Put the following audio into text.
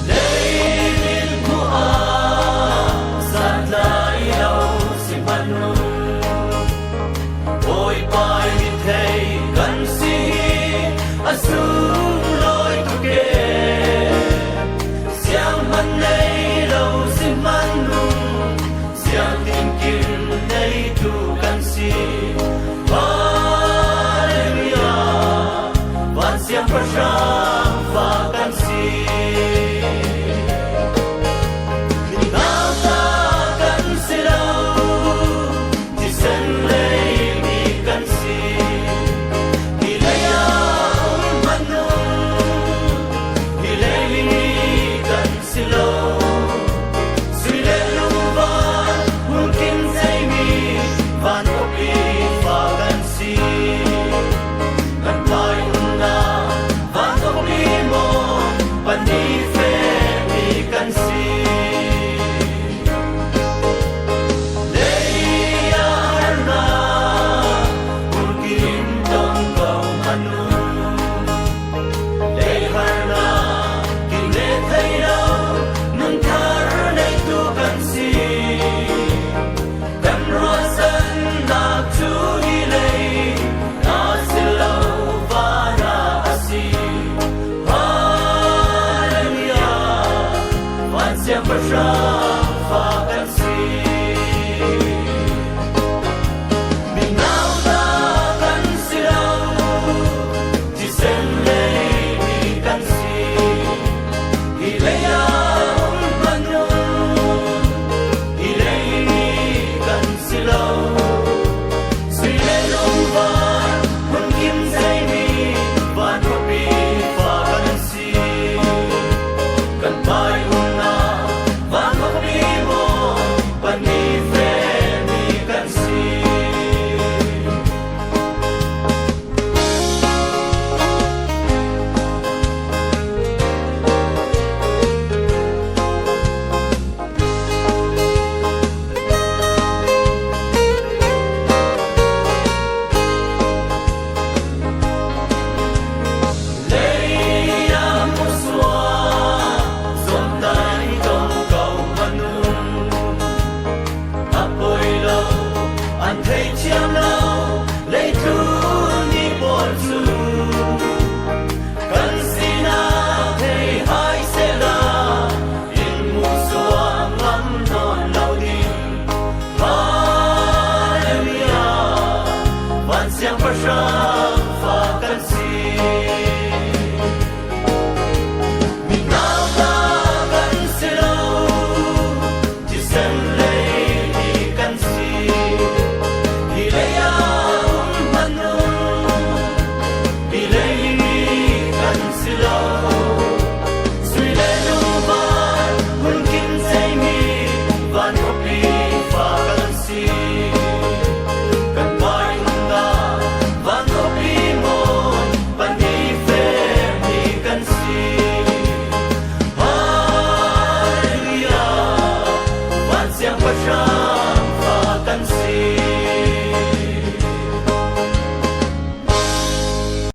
lấy min của giàn lại lâu xin ban nung ôi pai min thầy gần si asung lối tu kê siang man nay lâu xin ban nung siang tin kim nay tu gần si Hallelujah van siang prasang và gần si Siang bersama